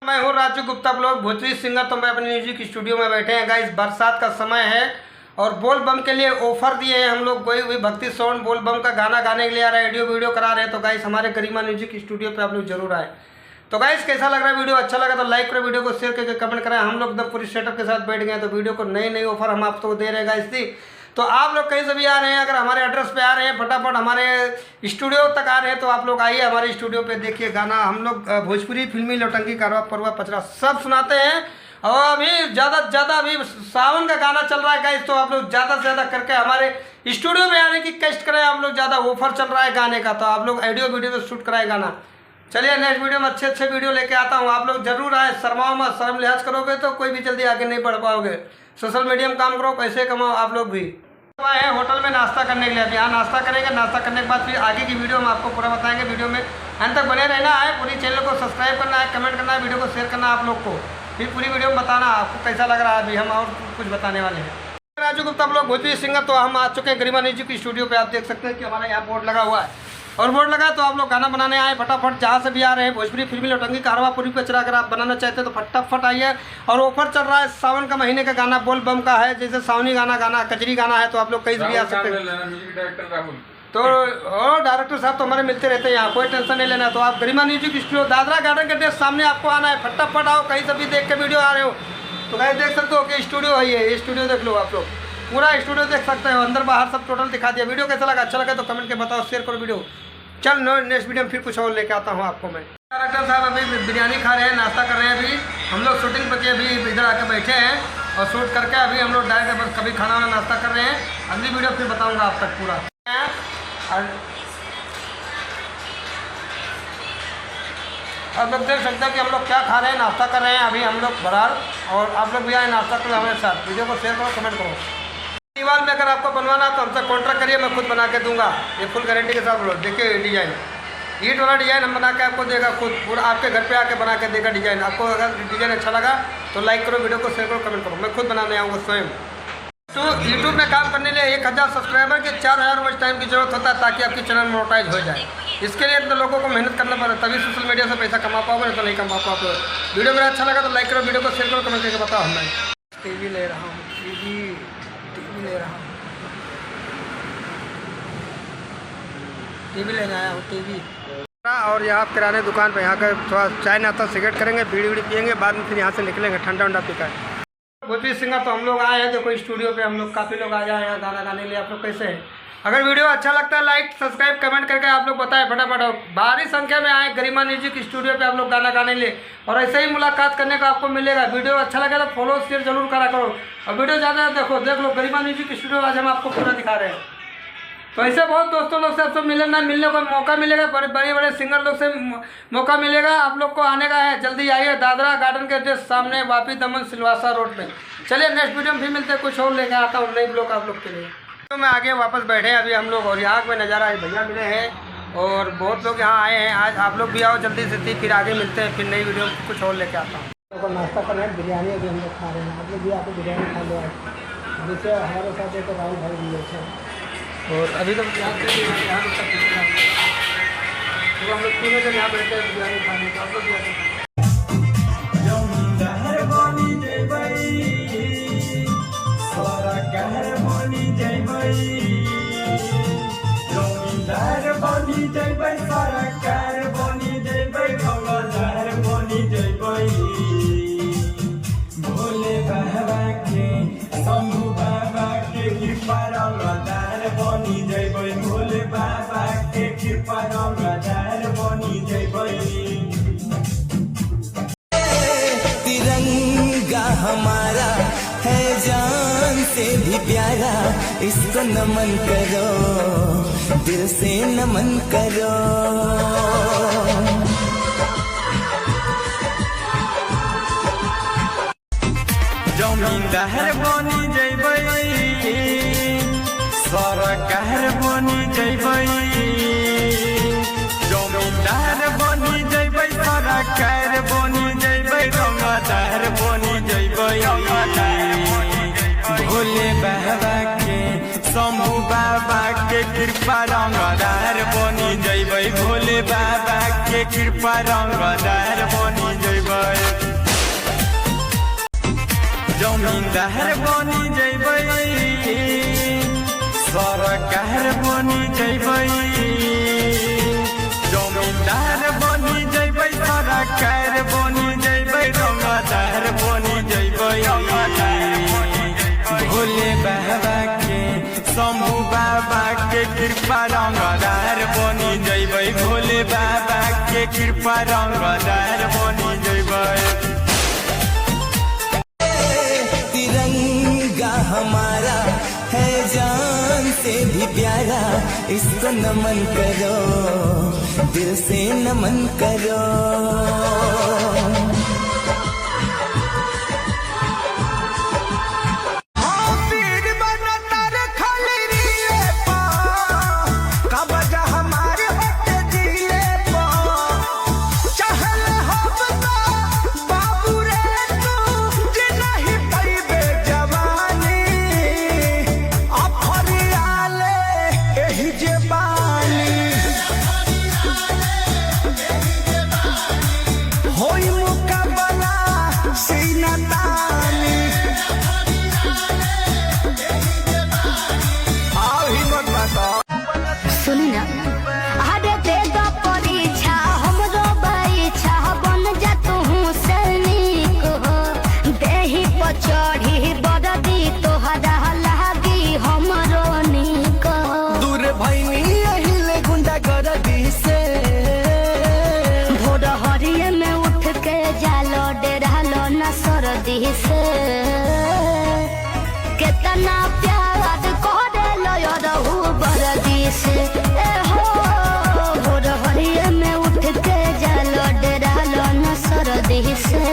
मैं हूँ Raju Gupta blog Bhojpuri singer. तो मैं अपने म्यूजिक स्टूडियो में बैठे हैं गाइस। बरसात का समय है और बोल बम के लिए ऑफर दिए हैं हम लोग। कोई भी भक्ति सॉन्ग बोल बम का गाना गाने के लिए आ रहा है, ऑडियो वीडियो करा रहे हैं। तो गाइस हमारे गरिमा म्यूजिक स्टूडियो पे आप लोग जरूर आए। तो गाइस कैसा लग रहा है वीडियो? अच्छा लगा तो लाइक करो, वीडियो को शेयर करके कमेंट करें। हम लोग एकदम पूरी सेटअप के साथ बैठ गए। तो वीडियो को नई ऑफर हम आपको दे रहे हैं गाइस थी। तो आप लोग कहीं से भी आ रहे हैं, अगर हमारे एड्रेस पे आ रहे हैं, फटाफट हमारे स्टूडियो तक आ रहे हैं, तो आप लोग आइए हमारे स्टूडियो पे। देखिए गाना हम लोग भोजपुरी फिल्मी नौटंकी कारवा परवा पचरा सब सुनाते हैं। और अभी ज़्यादा से ज़्यादा अभी सावन का गाना चल रहा है गाइस। तो आप लोग ज़्यादा से ज़्यादा करके हमारे स्टूडियो में आने की कष्ट करें। आप लोग ज़्यादा ऑफर चल रहा है गाने का, तो आप लोग ऑडियो वीडियो में शूट कराए गाना। चलिए नेक्स्ट वीडियो में अच्छे वीडियो लेके आता हूँ। आप लोग जरूर आए, शर्माओ मत। शर्म लिहाज करोगे तो कोई भी जल्दी आगे नहीं बढ़ पाओगे। सोशल मीडिया में काम करो, पैसे कमाओ आप लोग भी। आए हैं होटल में नाश्ता करने के लिए। यहाँ नाश्ता करेंगे, नाश्ता करने के बाद फिर आगे की वीडियो हम आपको पूरा बताएंगे। वीडियो में अंत तक बने रहना है। पूरी चैनल को सब्सक्राइब करना है, कमेंट करना है, वीडियो को शेयर करना है आप लोग को। फिर पूरी वीडियो में बताना आपको कैसा लग रहा है। अभी हम और कुछ बताने वाले हैं। Raju Gupta blog Bhojpuri singer. तो हम आ चुके हैं गरिमा म्यूजिक स्टूडियो पे। आप देख सकते हैं कि हमारा यहाँ बोर्ड लगा हुआ है और बोर्ड लगा। तो आप लोग गाना बनाने आए फटाफट, जहाँ से भी आ रहे हैं। भोजपुरी फिल्मी नौटंकी कारवा पूरी पचरा अगर आप बनाना चाहते हैं तो फटाफट आइए। और ऑफर चल रहा है सावन का महीने का गाना बोल बम का है। जैसे सावनी गाना कजरी गाना है, तो आप लोग कहीं से भी आ सकते हैं। तो डायरेक्टर साहब तो हमारे मिलते रहते हैं यहाँ, कोई टेंशन नहीं लेना। तो आप गरिमा म्यूजिक स्टूडियो दादरा गार्डन के सामने आपको आना है। फटाफट आओ, कहीं से भी देख के वीडियो आ रहे हो तो कहीं देख सकते हो कि स्टूडियो है ये स्टूडियो देख लो। आप लोग पूरा स्टूडियो देख सकते हो, अंदर बाहर सब टोटल दिखा दिया। वीडियो कैसा लगा? अच्छा लगा तो कमेंट के बताओ, शेयर करो वीडियो। चल नेक्स्ट वीडियो में फिर कुछ और लेके आता हूँ आपको मैं। डायरेक्टर साहब अभी बिरयानी खा रहे हैं, नाश्ता कर रहे हैं। अभी हम लोग शूटिंग पर अभी इधर आके बैठे हैं और शूट करके अभी हम लोग डायरेक्ट बस कभी खाना वाना नाश्ता कर रहे हैं। अगली वीडियो फिर बताऊँगा आप तक पूरा। आप लोग देख सकते हैं कि हम लोग क्या खा रहे हैं, नाश्ता कर रहे हैं अभी हम लोग बरार। और आप लोग भी आए नाश्ता करें हमारे साथ। वीडियो को शेयर करो, कमेंट करो। दीवार में अगर आपको बनवाना तो हमसे कॉन्ट्रैक्ट करिए, मैं खुद बना के दूंगा। ये फुल गारंटी के साथ। लोग देखिए डिजाइन, ईट वाला डिजाइन हम बना के आपको देगा खुद। पूरा आपके घर पे आके बना के देगा डिजाइन। आपको अगर डिजाइन अच्छा लगा तो लाइक करो, वीडियो को शेयर करो, कमेंट करो। मैं खुद बनाने आऊँगा स्वयं। तो यूट्यूब में काम करने लिए 1000 सब्सक्राइबर के 4000 वॉच टाइम की जरूरत होता है, ताकि आपकी चैनल मोनेटाइज हो जाए। इसके लिए तो लोगों को मेहनत करना पड़ता है, तभी सोशल मीडिया से पैसा कमा पाओगे, नहीं तो नहीं कमा पाओगे। वीडियो मेरा अच्छा लगा तो लाइक करो, वीडियो को शेयर करो, कमेंट करके बताओ। मैं टीवी ले रहा हूँ, टीवी ले रहा हूँ, टीवी लेने आया हूँ, टीवी। और यहाँ किराने दुकान पे यहाँ का थोड़ा चाय नाश्ता सिगरेट करेंगे, बीड़ी पियेंगे, बाद में फिर यहाँ से निकलेंगे ठंडा उंडा पीकर। भोजपुरी सिंगर तो हम लोग आए हैं। देखो स्टूडियो पे हम लोग काफ़ी लोग आए हैं यहाँ गाना गाने के लिए। आप लोग कैसे हैं? अगर वीडियो अच्छा लगता है लाइक सब्सक्राइब कमेंट करके आप लोग बताएं फटाफट। भारी संख्या में आए गरिमा म्यूजिक स्टूडियो पे आप लोग गाना गाने के लिए, और ऐसे ही मुलाकात करने का आपको मिलेगा। वीडियो अच्छा लगे तो फॉलो शेयर जरूर करा करो। और वीडियो ज़्यादा देख लो गरिमा म्यूजिक स्टूडियो आज हम आपको पूरा दिखा रहे हैं। तो ऐसे बहुत दोस्तों लोग से आपसे मिलने को मौका मिलेगा। बड़े सिंगर लोग से मौका मिलेगा आप लोग को आने का है। जल्दी आइए दादरा गार्डन के जस्ट सामने, वापी दमन सिलवासा रोड पे। चलिए नेक्स्ट वीडियो में फिर मिलते हैं, कुछ और लेकर आता हूँ नई ब्लॉग आप लोग के लिए। तो मैं आगे वापस बैठे हैं अभी हम लोग, और यहाँ में नज़ारा है, भैया मिले हैं और बहुत लोग यहाँ आए हैं। आज आप लोग भी आओ जल्दी से, फिर आगे मिलते हैं, फिर नई वीडियो में कुछ और लेके आता हूँ। तो नाश्ता कर रहे हैं, बिरयानी अभी हम लोग खा रहे हैं। आप लोग भी आके बिरयानी खा लो। जैसे हमारे साथ एक राहुल भाई भी बैठे हैं। और अभी तो यहाँ हम लोग तीनों जन यहाँ बैठे हैं बिरयानी खाने को। आप लोग भी भोले बाबा के शंभू बाबा के कृपा रंगदार बनी जैबै। भोले बाबा के कृपा रंगदार बनी जैबै। तिरंगा हमारा है जान से भी प्यारा, इसको नमन करो, दिल से नमन करो। जमींदार बनी जैबै, सरकार बनी जैबै। जमींदार बनी जैबै, सरकार बनी जैबै, रंगदार बनी जैबै। भोले बाबा के शंभू बाबा के कृपा रंगदार बनी जैबै। भोले बाबा के कृपा रंगदार बनी जैबै। जमींदार बनी जैबै सरकार बनी जैबै जमींदार बनी जैबै सरकार बनी जैबै रंगदार बनी जैबै भोले बाबा के शंभू बाबा के कृपा रंगदार बनी जैबै भोले बाबा के कृपा रंगदार बनी जैबै। तिरंगा हमारा है जान से भी प्यारा, इसको नमन करो दिल से नमन करो। सुनी ना अरे देगा परीक्षा हमरो बाइछा बन जा तू सैनिक हो देही पर चढ़ी बरदी तोहरा लागी हमरो निक हो। दूर भैनी अहिले गुंडा गर्दी से भोर हरिये में उठ के जालो डेरालो न सरदी से कितना प्यार करे लो रहू बरदी से ए हो भोर हरिये में उठ के जालो डेरालो न सरदी से।